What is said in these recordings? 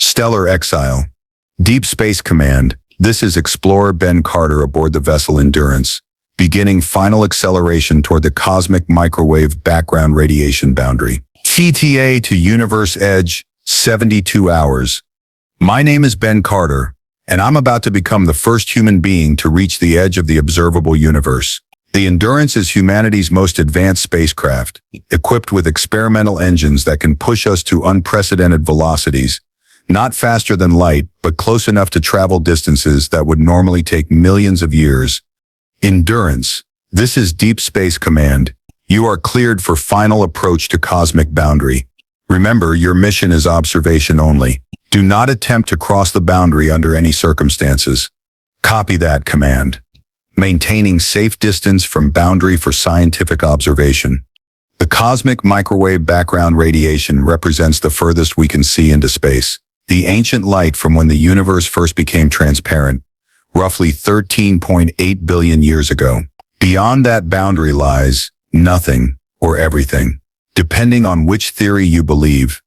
Stellar Exile. Deep Space Command. This is Explorer Ben Carter aboard the vessel Endurance, beginning final acceleration toward the cosmic microwave background radiation boundary. ETA to Universe Edge, 72 hours. My name is Ben Carter, and I'm about to become the first human being to reach the edge of the observable universe. The Endurance is humanity's most advanced spacecraft, equipped with experimental engines that can push us to unprecedented velocities. Not faster than light, but close enough to travel distances that would normally take millions of years. Endurance. This is Deep Space Command. You are cleared for final approach to cosmic boundary. Remember, your mission is observation only. Do not attempt to cross the boundary under any circumstances. Copy that command. Maintaining safe distance from boundary for scientific observation. The cosmic microwave background radiation represents the furthest we can see into space. The ancient light from when the universe first became transparent, roughly 13.8 billion years ago. Beyond that boundary lies nothing or everything, depending on which theory you believe.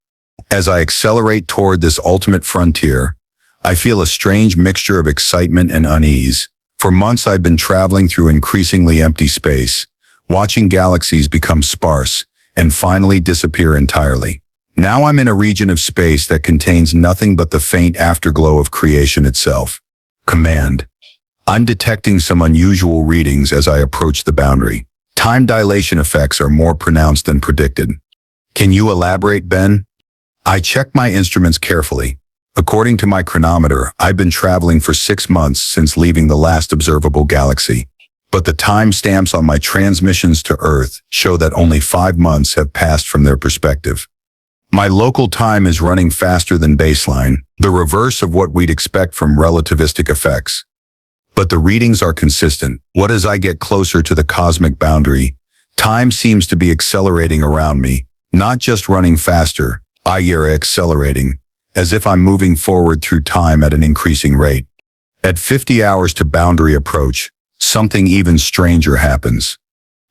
As I accelerate toward this ultimate frontier, I feel a strange mixture of excitement and unease. For months I've been traveling through increasingly empty space, watching galaxies become sparse and finally disappear entirely. Now I'm in a region of space that contains nothing but the faint afterglow of creation itself. Command. I'm detecting some unusual readings as I approach the boundary. Time dilation effects are more pronounced than predicted. Can you elaborate, Ben? I checked my instruments carefully. According to my chronometer, I've been traveling for 6 months since leaving the last observable galaxy. But the timestamps on my transmissions to Earth show that only 5 months have passed from their perspective. My local time is running faster than baseline, the reverse of what we'd expect from relativistic effects. But the readings are consistent. What as I get closer to the cosmic boundary, time seems to be accelerating around me, not just running faster, accelerating, as if I'm moving forward through time at an increasing rate. At 50 hours to boundary approach, something even stranger happens.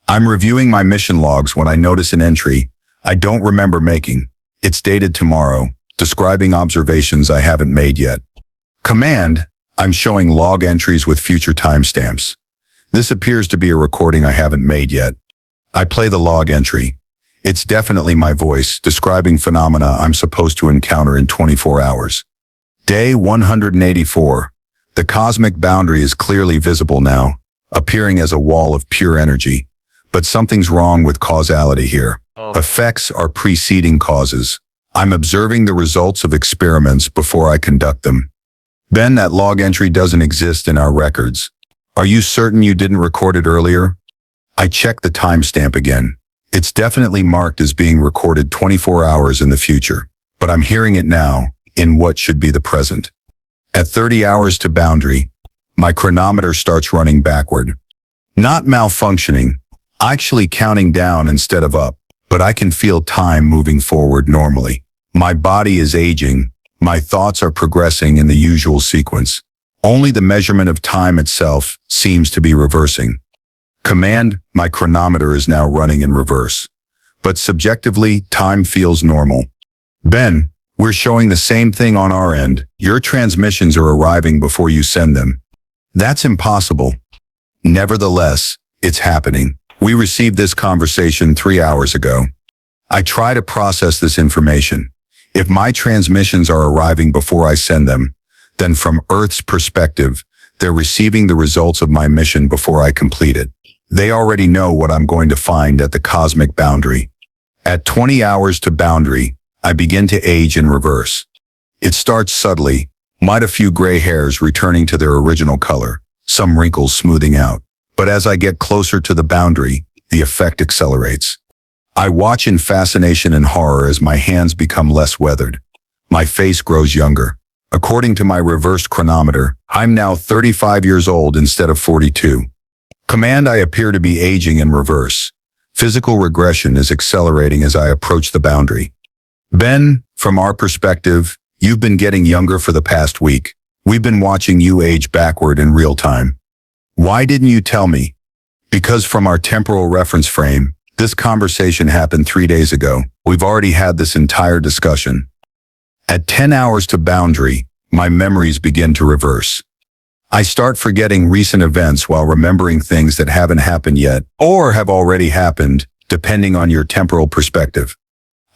I'm reviewing my mission logs when I notice an entry I don't remember making. It's dated tomorrow, describing observations I haven't made yet. Command. I'm showing log entries with future timestamps. This appears to be a recording I haven't made yet. I play the log entry. It's definitely my voice, describing phenomena I'm supposed to encounter in 24 hours. Day 184. The cosmic boundary is clearly visible now, appearing as a wall of pure energy. But something's wrong with causality here. Effects are preceding causes. I'm observing the results of experiments before I conduct them. Ben, that log entry doesn't exist in our records. Are you certain you didn't record it earlier? I checked the timestamp again. It's definitely marked as being recorded 24 hours in the future, but I'm hearing it now, in what should be the present. At 30 hours to boundary, my chronometer starts running backward. Not malfunctioning, actually counting down instead of up, but I can feel time moving forward normally. My body is aging, my thoughts are progressing in the usual sequence. Only the measurement of time itself seems to be reversing. Command. My chronometer is now running in reverse. But subjectively, time feels normal. Ben, we're showing the same thing on our end. Your transmissions are arriving before you send them. That's impossible. Nevertheless, it's happening. We received this conversation 3 hours ago. I try to process this information. If my transmissions are arriving before I send them, then from Earth's perspective, they're receiving the results of my mission before I complete it. They already know what I'm going to find at the cosmic boundary. At 20 hours to boundary, I begin to age in reverse. It starts subtly, might a few gray hairs returning to their original color, some wrinkles smoothing out. But as I get closer to the boundary, the effect accelerates. I watch in fascination and horror as my hands become less weathered. My face grows younger. According to my reversed chronometer, I'm now 35 years old instead of 42. Command. I appear to be aging in reverse. Physical regression is accelerating as I approach the boundary. Ben, from our perspective, you've been getting younger for the past week. We've been watching you age backward in real time. Why didn't you tell me? Because from our temporal reference frame, this conversation happened 3 days ago. We've already had this entire discussion. At 10 hours to boundary, my memories begin to reverse. I start forgetting recent events while remembering things that haven't happened yet, or have already happened, depending on your temporal perspective.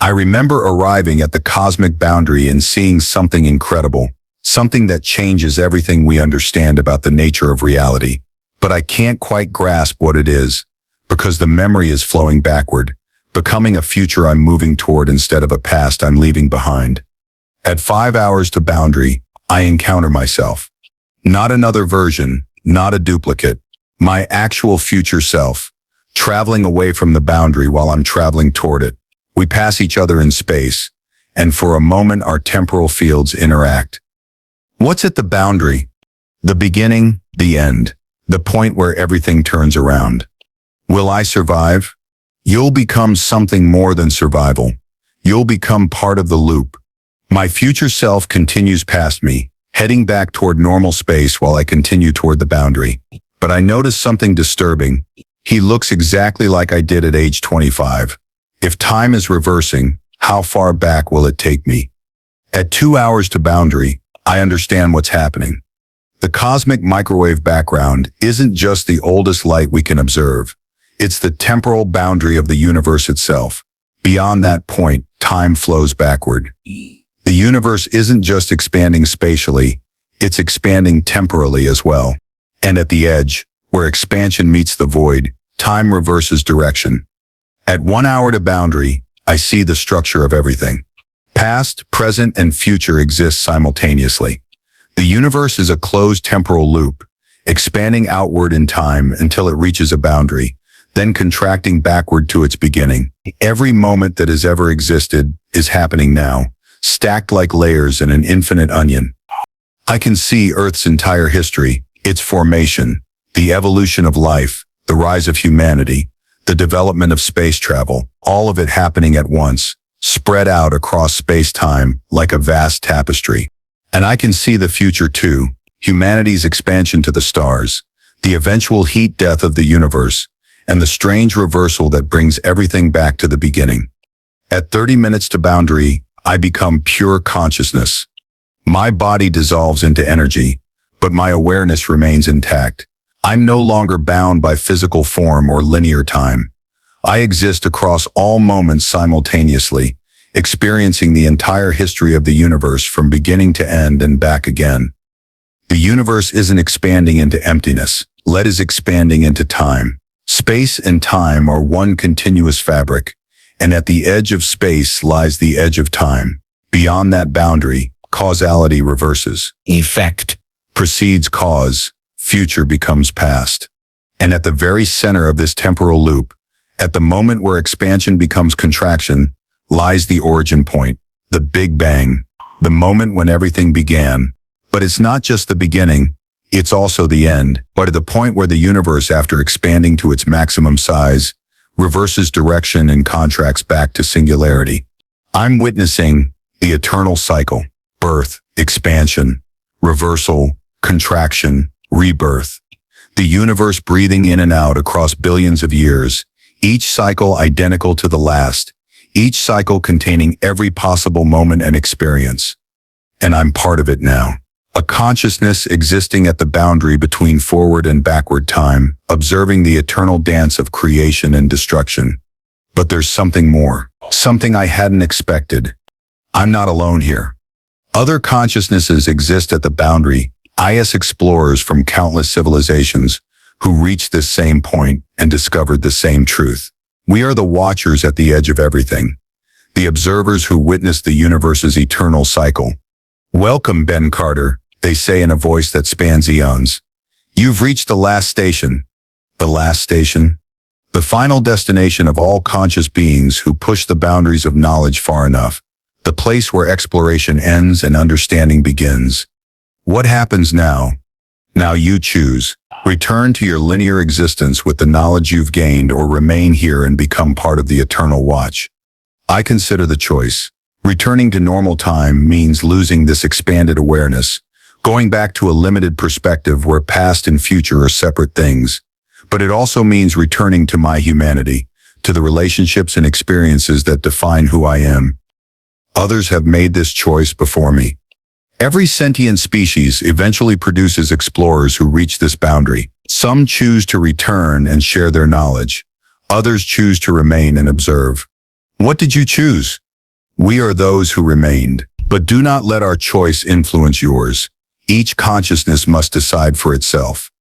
I remember arriving at the cosmic boundary and seeing something incredible, something that changes everything we understand about the nature of reality. But I can't quite grasp what it is, because the memory is flowing backward, becoming a future I'm moving toward instead of a past I'm leaving behind. At 5 hours to boundary, I encounter myself. Not another version, not a duplicate, my actual future self, traveling away from the boundary while I'm traveling toward it. We pass each other in space, and for a moment our temporal fields interact. What's at the boundary? The beginning, the end, the point where everything turns around. Will I survive? You'll become something more than survival. You'll become part of the loop. My future self continues past me, heading back toward normal space while I continue toward the boundary. But I notice something disturbing. He looks exactly like I did at age 25. If time is reversing, how far back will it take me? At 2 hours to boundary, I understand what's happening. The cosmic microwave background isn't just the oldest light we can observe. It's the temporal boundary of the universe itself. Beyond that point, time flows backward. The universe isn't just expanding spatially, it's expanding temporally as well. And at the edge, where expansion meets the void, time reverses direction. At 1 hour to boundary, I see the structure of everything. Past, present, and future exist simultaneously. The universe is a closed temporal loop, expanding outward in time until it reaches a boundary, then contracting backward to its beginning. Every moment that has ever existed is happening now, stacked like layers in an infinite onion. I can see Earth's entire history, its formation, the evolution of life, the rise of humanity, the development of space travel, all of it happening at once, spread out across space-time like a vast tapestry. And I can see the future too, humanity's expansion to the stars, the eventual heat death of the universe, and the strange reversal that brings everything back to the beginning. At 30 minutes to boundary, I become pure consciousness. My body dissolves into energy, but my awareness remains intact. I'm no longer bound by physical form or linear time. I exist across all moments simultaneously, experiencing the entire history of the universe from beginning to end and back again. The universe isn't expanding into emptiness. It is expanding into time. Space and time are one continuous fabric, and at the edge of space lies the edge of time. Beyond that boundary, causality reverses. Effect precedes cause, future becomes past. And at the very center of this temporal loop, at the moment where expansion becomes contraction, lies the origin point, the Big Bang, the moment when everything began. But it's not just the beginning, it's also the end. But at the point where the universe, after expanding to its maximum size, reverses direction and contracts back to singularity. I'm witnessing the eternal cycle: birth, expansion, reversal, contraction, rebirth. The universe breathing in and out across billions of years, each cycle identical to the last, each cycle containing every possible moment and experience. And I'm part of it now. A consciousness existing at the boundary between forward and backward time, observing the eternal dance of creation and destruction. But there's something more, something I hadn't expected. I'm not alone here. Other consciousnesses exist at the boundary, IS explorers from countless civilizations who reached this same point and discovered the same truth. We are the watchers at the edge of everything, the observers who witness the universe's eternal cycle. Welcome, Ben Carter, they say in a voice that spans eons. You've reached the last station. The last station? The final destination of all conscious beings who push the boundaries of knowledge far enough. The place where exploration ends and understanding begins. What happens now? Now you choose. Return to your linear existence with the knowledge you've gained, or remain here and become part of the eternal watch. I consider the choice. Returning to normal time means losing this expanded awareness, going back to a limited perspective where past and future are separate things. But it also means returning to my humanity, to the relationships and experiences that define who I am. Others have made this choice before me. Every sentient species eventually produces explorers who reach this boundary. Some choose to return and share their knowledge. Others choose to remain and observe. What did you choose? We are those who remained. But do not let our choice influence yours. Each consciousness must decide for itself.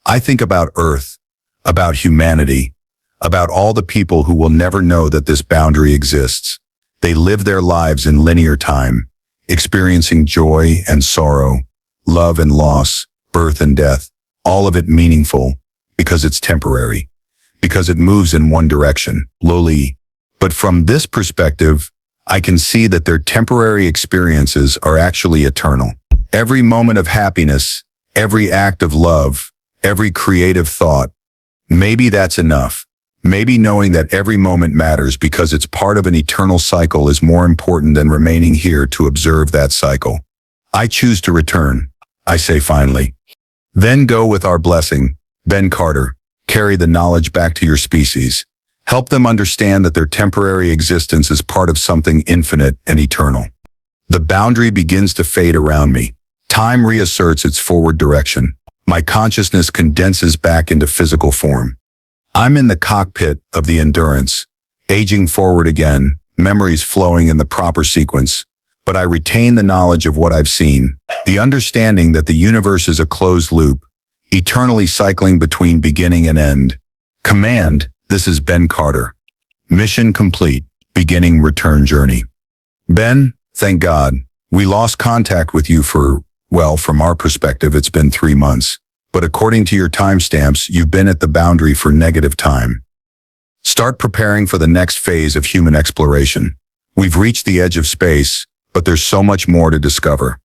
I think about Earth, about humanity, about all the people who will never know that this boundary exists. They live their lives in linear time, experiencing joy and sorrow, love and loss, birth and death, all of it meaningful because it's temporary, because it moves in one direction, lowly. But from this perspective, I can see that their temporary experiences are actually eternal. Every moment of happiness, every act of love, every creative thought, maybe that's enough. Maybe knowing that every moment matters because it's part of an eternal cycle is more important than remaining here to observe that cycle. I choose to return, I say finally. Then go with our blessing, Ben Carter. Carry the knowledge back to your species. Help them understand that their temporary existence is part of something infinite and eternal. The boundary begins to fade around me. Time reasserts its forward direction. My consciousness condenses back into physical form. I'm in the cockpit of the Endurance, aging forward again, memories flowing in the proper sequence. But I retain the knowledge of what I've seen, the understanding that the universe is a closed loop, eternally cycling between beginning and end. Command, this is Ben Carter. Mission complete, beginning return journey. Ben, thank God, we lost contact with you for, well, from our perspective, it's been 3 months. But according to your timestamps, you've been at the boundary for negative time. Start preparing for the next phase of human exploration. We've reached the edge of space, but there's so much more to discover.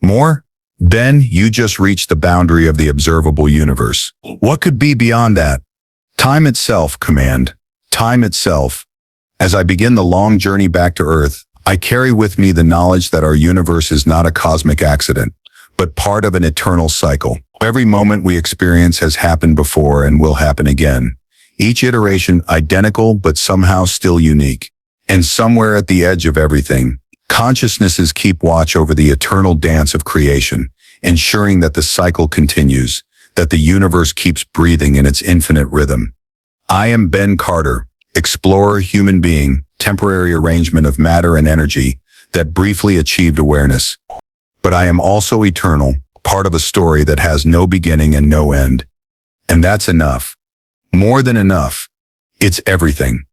More? Ben, you just reached the boundary of the observable universe. What could be beyond that? Time itself, Command. Time itself. As I begin the long journey back to Earth, I carry with me the knowledge that our universe is not a cosmic accident, but part of an eternal cycle. Every moment we experience has happened before and will happen again. Each iteration identical but somehow still unique. And somewhere at the edge of everything, consciousnesses keep watch over the eternal dance of creation, ensuring that the cycle continues, that the universe keeps breathing in its infinite rhythm. I am Ben Carter, explorer, human being, temporary arrangement of matter and energy that briefly achieved awareness. But I am also eternal, part of a story that has no beginning and no end. And that's enough. More than enough. It's everything.